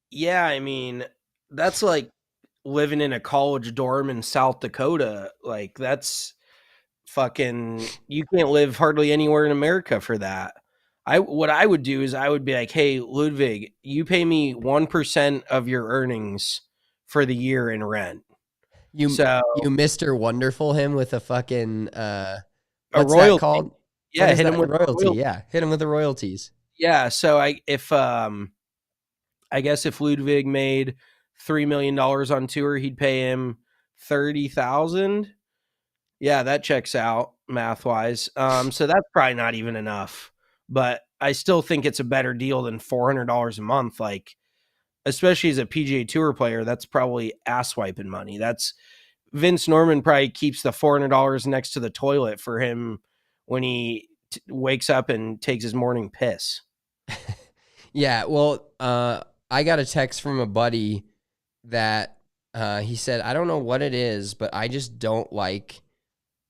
Yeah, I mean, that's like living in a college dorm in South Dakota. Like, that's fucking, you can't live hardly anywhere in America for that. What I would do is I would be like, "Hey, Ludwig, you pay me 1% of your earnings for the year in rent." You So, you Mr. Wonderful him with a fucking a what's that royalty. called? What Yeah, is hit that? him A with the royalty. royalty. Yeah. Hit him with the royalties. Yeah, so I guess if Ludwig made $3 million on tour, he'd pay him 30,000. Yeah, that checks out math wise. So that's probably not even enough, but I still think it's a better deal than $400 a month. Like, especially as a PGA Tour player, that's probably ass wiping money. That's Vince Norman probably keeps the $400 next to the toilet for him when he wakes up and takes his morning piss. Yeah. Well, I got a text from a buddy that he said, I don't know what it is, but I just don't like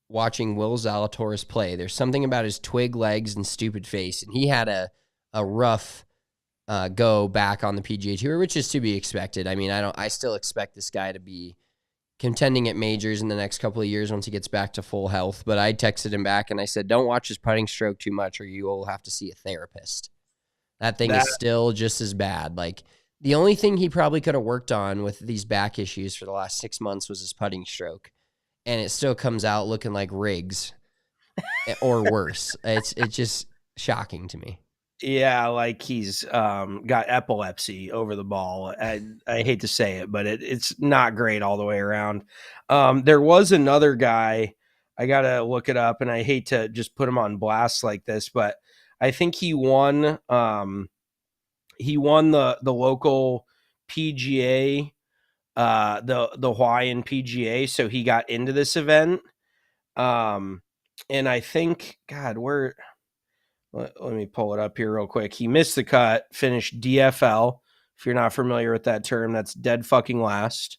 watching Will Zalatoris play. There's something about his twig legs and stupid face, and he had a rough go back on the PGA Tour, which is to be expected. I mean, I still expect this guy to be contending at majors in the next couple of years once he gets back to full health. But I texted him back and I said, don't watch his putting stroke too much, or you will have to see a therapist. That thing That is still just as bad. Like, the only thing he probably could have worked on with these back issues for the last 6 months was his putting stroke, and it still comes out looking like Riggs or worse. It's just shocking to me. Yeah, like he's got epilepsy over the ball. I hate to say it, but it's not great all the way around. There was another guy, I gotta look it up, and I hate to just put him on blast like this, but I think he won. He won the local PGA, the Hawaiian PGA, so he got into this event. And I think, God, where let me pull it up here real quick. He missed the cut, finished DFL. If you're not familiar with that term, that's dead fucking last.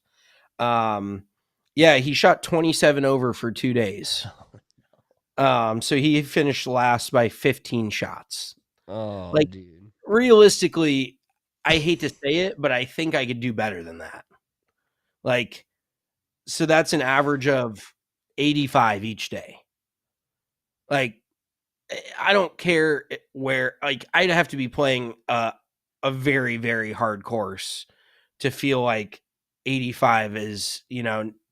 Um, Yeah, he shot 27 over for 2 days. So he finished last by 15 shots. Oh, Like, dude. realistically, I hate to say it, but I think I could do better than that. Like, so that's an average of 85 each day. Like, I don't care where, like, I'd have to be playing a very, very hard course to feel like 85 is,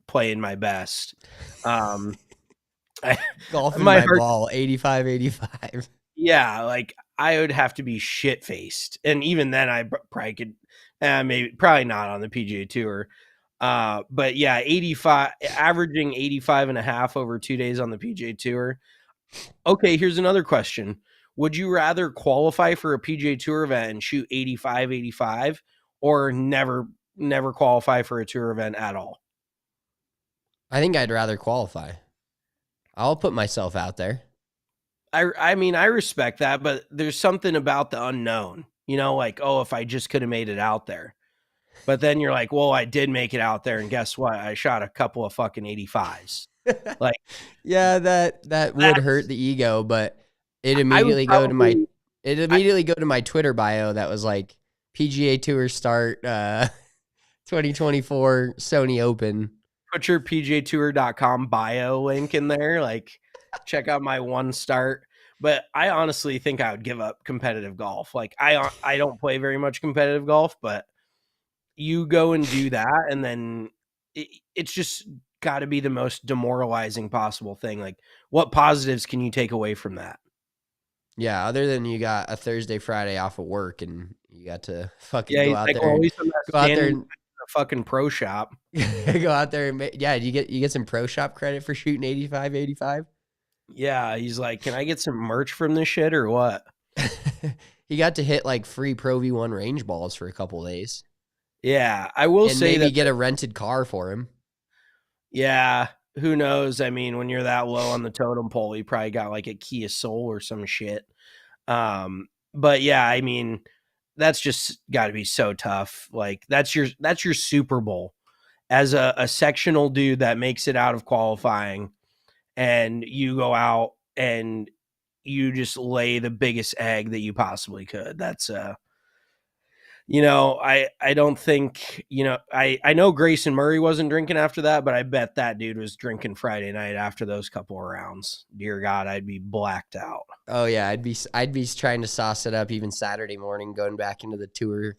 playing my best. I, Golfing my my heart, ball, 85, 85. yeah, like I would have to be shit faced, and even then, I probably could, maybe probably not on the PGA Tour. But yeah, 85, averaging 85 and a half over 2 days on the PGA Tour. Okay, here's another question. Would you rather qualify for a PGA Tour event and shoot 85, 85, or never qualify for a tour event at all? I think I'd rather qualify. I'll put myself out there. I mean, I respect that, but there's something about the unknown. Like, oh, if I just could have made it out there. But then you're like, well, I did make it out there, and guess what? I shot a couple of fucking 85s. Like, Yeah, that would hurt that's the ego, but it I would immediately go to my probably Twitter bio that was like PGA Tour start 2024 Sony Open. put your PGAtour.com bio link in there. Like, check out my one start. But I honestly think I would give up competitive golf. Like, I don't play very much competitive golf, but you go and do that, and then it's just got to be the most demoralizing possible thing. Like, what positives can you take away from that? Yeah, other than you got a Thursday, Friday off of work and you got to fucking Yeah, go he's out like, there well, at and least I'm not go out there standing in and a fucking pro shop. go out there and yeah, you get some pro shop credit for shooting 85, 85. Yeah, he's like, can I get some merch from this shit or what? He got to hit like free Pro V1 range balls for a couple days Yeah, I will and say maybe that. get a rented car for him. Yeah, who knows? I mean, when you're that low on the totem pole, you probably got like a Kia Soul or some shit. But yeah, I mean, that's just got to be so tough. Like, that's your Super Bowl as a sectional dude that makes it out of qualifying, and you go out and you just lay the biggest egg that you possibly could. That's I don't think, I know Grayson Murray wasn't drinking after that, but I bet that dude was drinking Friday night after those couple of rounds. Dear God, I'd be blacked out. Oh yeah, I'd be trying to sauce it up even Saturday morning, going back into the tour,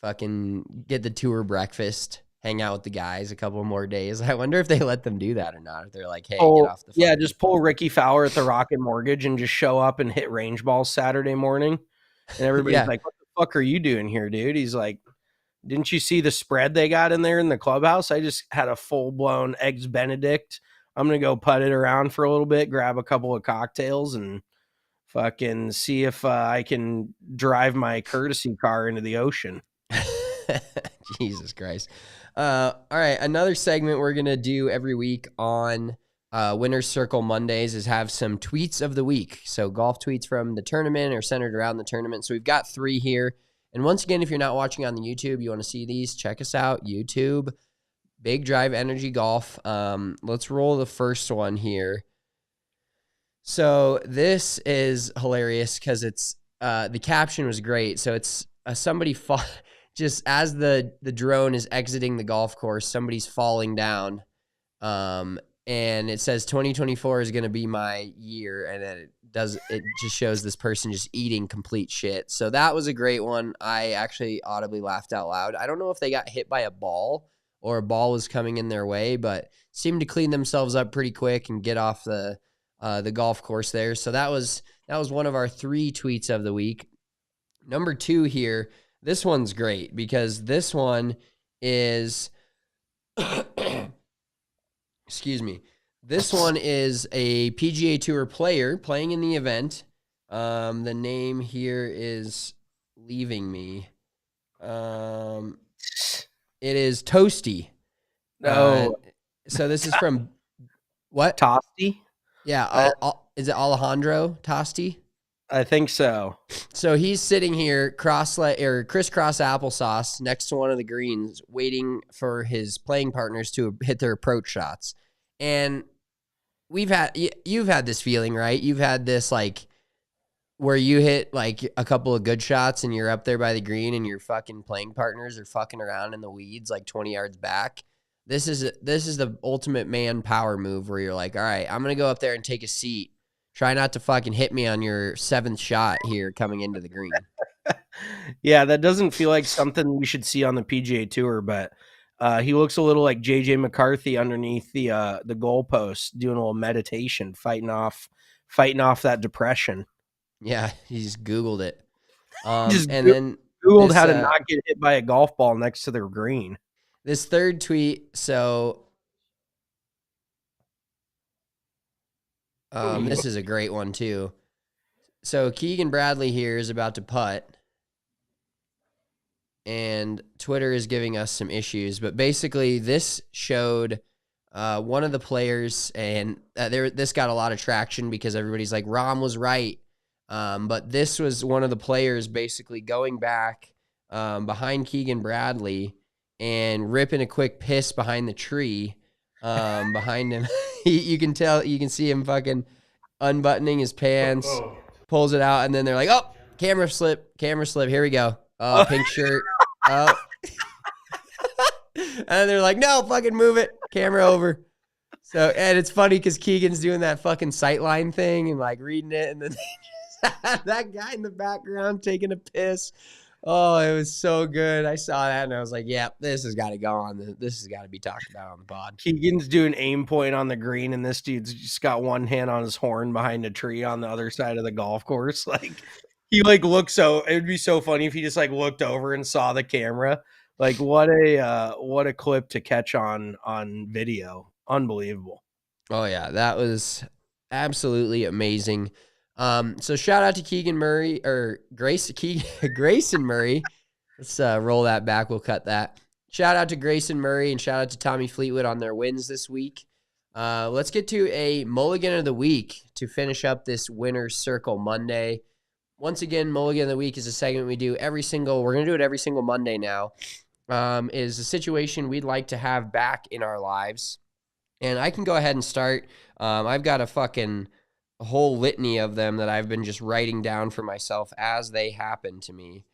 fucking get the tour breakfast, hang out with the guys a couple more days. I wonder if they let them do that or not. If they're like, hey, get Oh, off the yeah, fucking. just pull Ricky Fowler at the Rocket Mortgage and just show up and hit range balls Saturday morning. And everybody's Yeah. like, what the fuck are you doing here, dude? He's like, didn't you see the spread they got in there in the clubhouse? I just had a full-blown Eggs Benedict. I'm going to go put it around for a little bit, grab a couple of cocktails, and fucking see if I can drive my courtesy car into the ocean. Jesus Christ. All right. Another segment we're going to do every week on Winner's Circle Mondays is have some tweets of the week. So golf tweets from the tournament or centered around the tournament. So we've got 3 here. And once again, if you're not watching on the YouTube, you want to see these, check us out. YouTube, Big Drive Energy Golf. Let's roll the first one here. So this is hilarious because it's the caption was great. So it's somebody just as the drone is exiting the golf course, somebody's falling down. And it says 2024 is going to be my year. And then it just shows this person just eating complete shit. So that was a great one. I actually audibly laughed out loud. I don't know if they got hit by a ball or a ball was coming in their way, but seemed to clean themselves up pretty quick and get off the golf course there. So that was one of our 3 tweets of the week. Number 2 here, this one's great because this one is excuse me. This one is a PGA Tour player playing in the event. The name here is leaving me. It is Toasty. No, So this is from what? Tosti? Yeah, is it Alejandro Tosti? I think so. So he's sitting here crisscross applesauce next to one of the greens, waiting for his playing partners to hit their approach shots. And you've had this feeling, right? You've had this like where you hit like a couple of good shots and you're up there by the green and your fucking playing partners are fucking around in the weeds like 20 yards back. This is the ultimate man power move where you're like, all right, I'm going to go up there and take a seat. Try not to fucking hit me on your seventh shot here coming into the green. Yeah, that doesn't feel like something we should see on the PGA Tour, but he looks a little like JJ McCarthy underneath the goalpost, doing a little meditation, fighting off that depression. Yeah, he's Googled it. Just And then Googled this, how to not get hit by a golf ball next to their green. This third tweet, so this is a great one too. So Keegan Bradley here is about to putt, and Twitter is giving us some issues. But basically, this showed one of the players, and this got a lot of traction because everybody's like, Rahm was right. But this was one of the players basically going back behind Keegan Bradley and ripping a quick piss behind the tree behind him. You can see him fucking unbuttoning his pants, pulls it out, and then they're like, oh, camera slip, here we go. Oh, pink shirt. Oh. And they're like, no, fucking move it, camera over. So, and it's funny because Keegan's doing that fucking sightline thing and like reading it, and then they just had that guy in the background taking a piss. Oh, it was so good. I saw that and I was like, yeah, this has got to go on. This has got to be talked about on the pod. Keegan's doing aim point on the green, and this dude's just got one hand on his horn behind a tree on the other side of the golf course. Like, he like looked so, it would be so funny if he just like looked over and saw the camera. Like, what a clip to catch on video. Unbelievable. Oh yeah, that was absolutely amazing. So shout out to Keegan Murray or Grayson Murray. Let's roll that back. We'll cut that. Shout out to Grayson Murray and shout out to Tommy Fleetwood on their wins this week. Let's get to a mulligan of the week to finish up this winner's circle Monday. Once again, mulligan of the week is a segment we do we're going to do it every single Monday now. Is a situation we'd like to have back in our lives. And I can go ahead and start. I've got a whole litany of them that I've been just writing down for myself as they happen to me.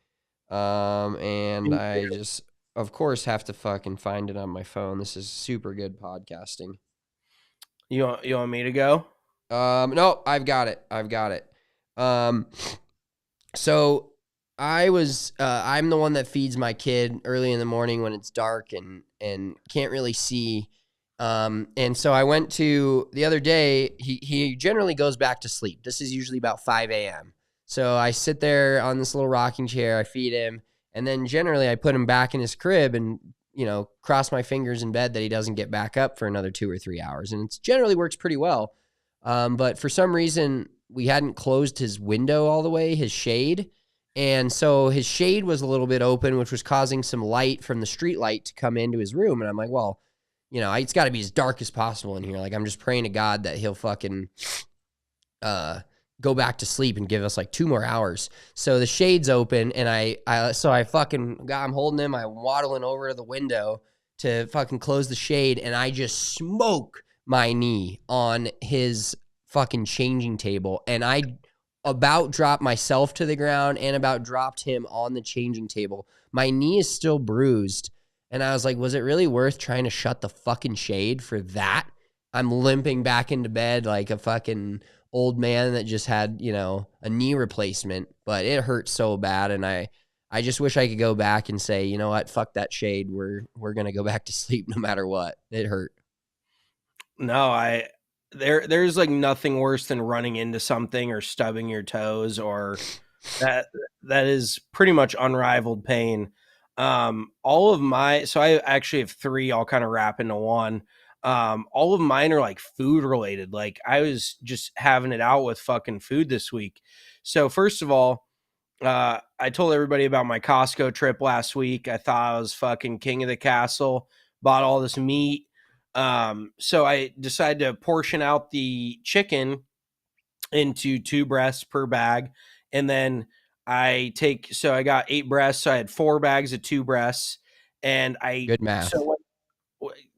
And I just, of course, have to fucking find it on my phone. This is super good podcasting. You want me to go? No, I've got it. So I'm the one that feeds my kid early in the morning when it's dark and can't really see. And so I went to the other day, he generally goes back to sleep. This is usually about 5 a.m. So I sit there on this little rocking chair, I feed him, and then generally I put him back in his crib and, cross my fingers in bed that he doesn't get back up for another 2 or 3 hours. And it generally works pretty well. But for some reason we hadn't closed his window all the way, his shade. And so his shade was a little bit open, which was causing some light from the street light to come into his room. And I'm like, well, it's got to be as dark as possible in here. Like, I'm just praying to God that he'll fucking go back to sleep and give us like 2 more hours. So the shade's open, and I'm holding him. I'm waddling over to the window to fucking close the shade, and I just smoke my knee on his fucking changing table, and I about dropped myself to the ground and about dropped him on the changing table. My knee is still bruised. And I was like, was it really worth trying to shut the fucking shade for that? I'm limping back into bed like a fucking old man that just had, a knee replacement, but it hurt so bad. And I just wish I could go back and say, you know what, fuck that shade. We're going to go back to sleep no matter what. It hurt. No, there's like nothing worse than running into something or stubbing your toes, or that is pretty much unrivaled pain. So I actually have 3, I'll kind of wrap into one. All of mine are like food related. Like, I was just having it out with fucking food this week. So first of all, I told everybody about my Costco trip last week. I thought I was fucking king of the castle, bought all this meat. So I decided to portion out the chicken into 2 breasts per bag. And then I got 8 breasts. So I had 4 bags of 2 breasts. And Good math.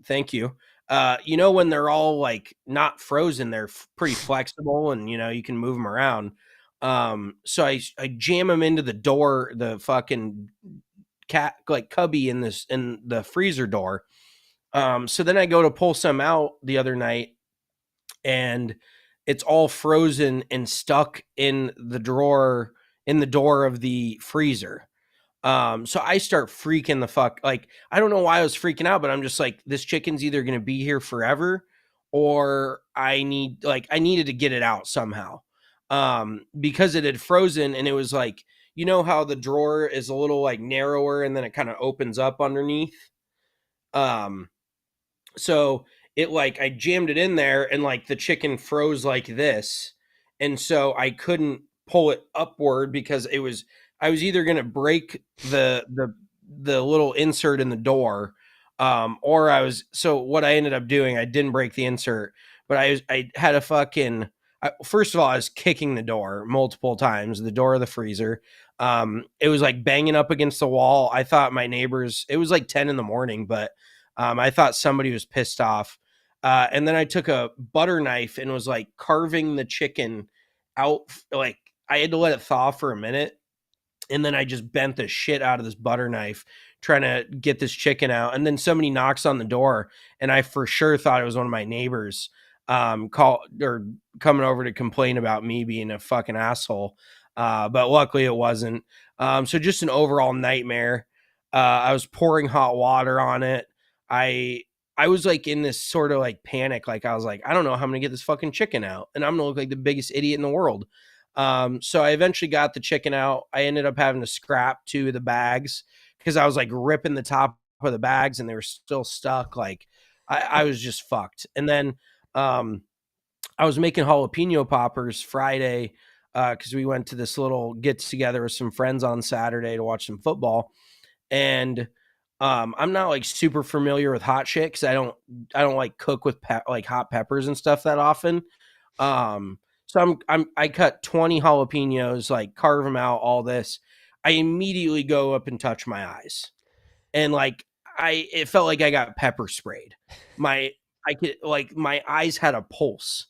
thank you. When they're all like not frozen, they're pretty flexible and, you can move them around. So I jam them into the door, the fucking cat like cubby in the freezer door. So then I go to pull some out the other night and it's all frozen and stuck in the door of the freezer. So I start freaking the fuck. Like, I don't know why I was freaking out, but I'm just like, this chicken's either going to be here forever or I needed to get it out somehow. Because it had frozen and it was like, how the drawer is a little like narrower and then it kind of opens up underneath. Um, so it like I jammed it in there and like the chicken froze like this. And so I couldn't pull it upward because I was either gonna break the little insert in the door, or so what I ended up doing, I didn't break the insert, but I had a first of all, I was kicking the door multiple times, the door of the freezer. It was like banging up against the wall. I thought my neighbors, it was like 10 in the morning, but I thought somebody was pissed off. And then I took a butter knife and was like carving the chicken out. Like I had to let it thaw for a minute. And then I just bent the shit out of this butter knife trying to get this chicken out. And then somebody knocks on the door and I for sure thought it was one of my neighbors call or coming over to complain about me being a fucking asshole. But luckily it wasn't. So just an overall nightmare. I was pouring hot water on it. I I was like in this sort of like panic. Like I was like, I don't know how I'm gonna get this fucking chicken out, and I'm gonna look like the biggest idiot in the world. So I eventually got the chicken out. I ended up having to scrap 2 of the bags because I was like ripping the top of the bags and they were still stuck. Like I was just fucked. And then I was making jalapeno poppers Friday because we went to this little get together with some friends on Saturday to watch some football. And I'm not like super familiar with hot shit because I don't like cook with like hot peppers and stuff that often. So I cut 20 jalapenos, like carve them out, all this. I immediately go up and touch my eyes, and like it felt like I got pepper sprayed. I could like my eyes had a pulse.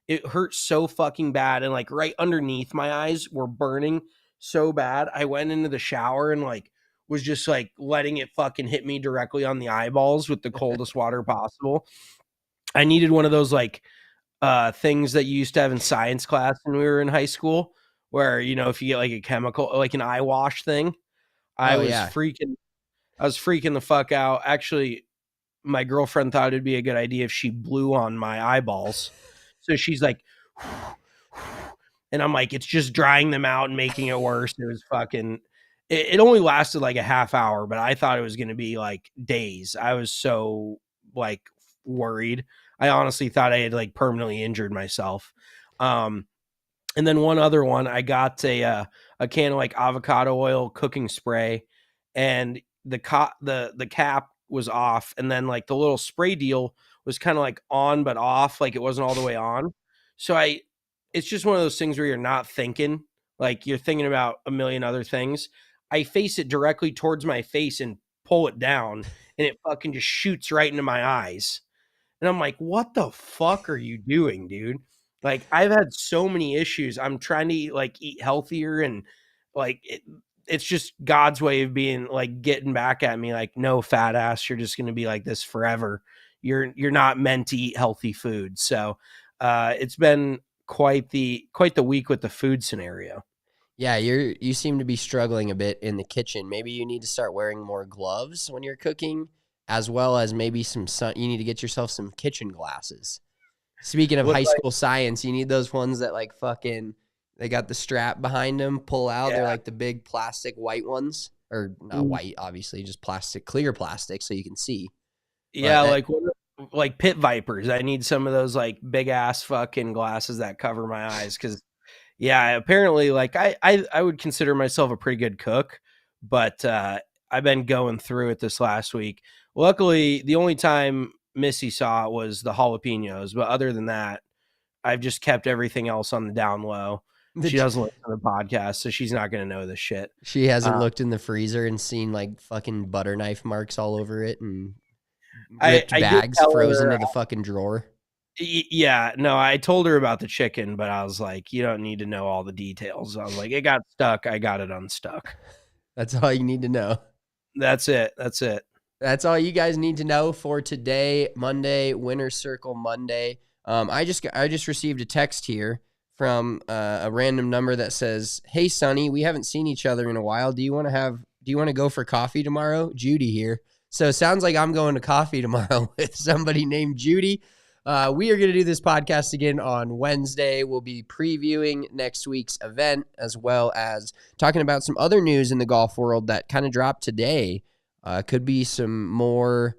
It hurt so fucking bad, and like right underneath my eyes were burning so bad. I went into the shower and like was just like letting it fucking hit me directly on the eyeballs with the coldest water possible. I needed one of those like things that you used to have in science class when we were in high school, where if you get like a chemical, like an eye wash thing. I Oh was yeah. freaking, I was freaking the fuck out. Actually, my girlfriend thought it'd be a good idea if she blew on my eyeballs. So she's like, and I'm like, it's just drying them out and making it worse. It was fucking. It only lasted like a half hour, but I thought it was going to be like days. I was so like worried. I honestly thought I had like permanently injured myself. Um, and then one other one, I got a can of like avocado oil cooking spray, and the cap was off, and then like the little spray deal was kind of like on but off, like it wasn't all the way on. So it's just one of those things where you're not thinking, like you're thinking about a million other things. I face it directly towards my face and pull it down, and it fucking just shoots right into my eyes. And I'm like, what the fuck are you doing, dude? Like, I've had so many issues. I'm trying to eat healthier, and like it's just God's way of being like getting back at me. Like, no, fat ass, you're just gonna be like this forever. You're not meant to eat healthy food. So it's been quite the week with the food scenario. Yeah, you seem to be struggling a bit in the kitchen. Maybe you need to start wearing more gloves when you're cooking, as well as maybe you need to get yourself some kitchen glasses. Speaking of What high like school science, you need those ones that like fucking they got the strap behind them, pull out. They're yeah. like the big plastic white ones, or not Mm. white, obviously, just clear plastic, so you can see. But Yeah, like pit vipers. I need some of those like big ass fucking glasses that cover my eyes because yeah, apparently like I would consider myself a pretty good cook, but I've been going through it this last week. Luckily, the only time Missy saw it was the jalapenos, but other than that, I've just kept everything else on the down low. She doesn't listen to the podcast, so she's not going to know this shit. She hasn't looked in the freezer and seen like fucking butter knife marks all over it and ripped bags frozen to the fucking drawer. Yeah, no, I told her about the chicken, but I was like, you don't need to know all the details. I was like, it got stuck. I got it unstuck. That's all you need to know. That's it. That's it. That's all you guys need to know for today, Monday, Winner's Circle Monday. I just received a text here from a random number that says, "Hey Sonny, we haven't seen each other in a while. Do you want to go for coffee tomorrow? Judy here." So it sounds like I'm going to coffee tomorrow with somebody named Judy. We are going to do this podcast again on Wednesday. We'll be previewing next week's event as well as talking about some other news in the golf world that kind of dropped today. Could be some more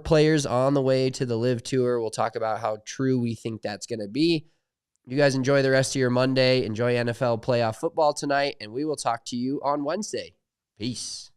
players on the way to the Live Tour. We'll talk about how true we think that's going to be. You guys enjoy the rest of your Monday. Enjoy NFL playoff football tonight, and we will talk to you on Wednesday. Peace.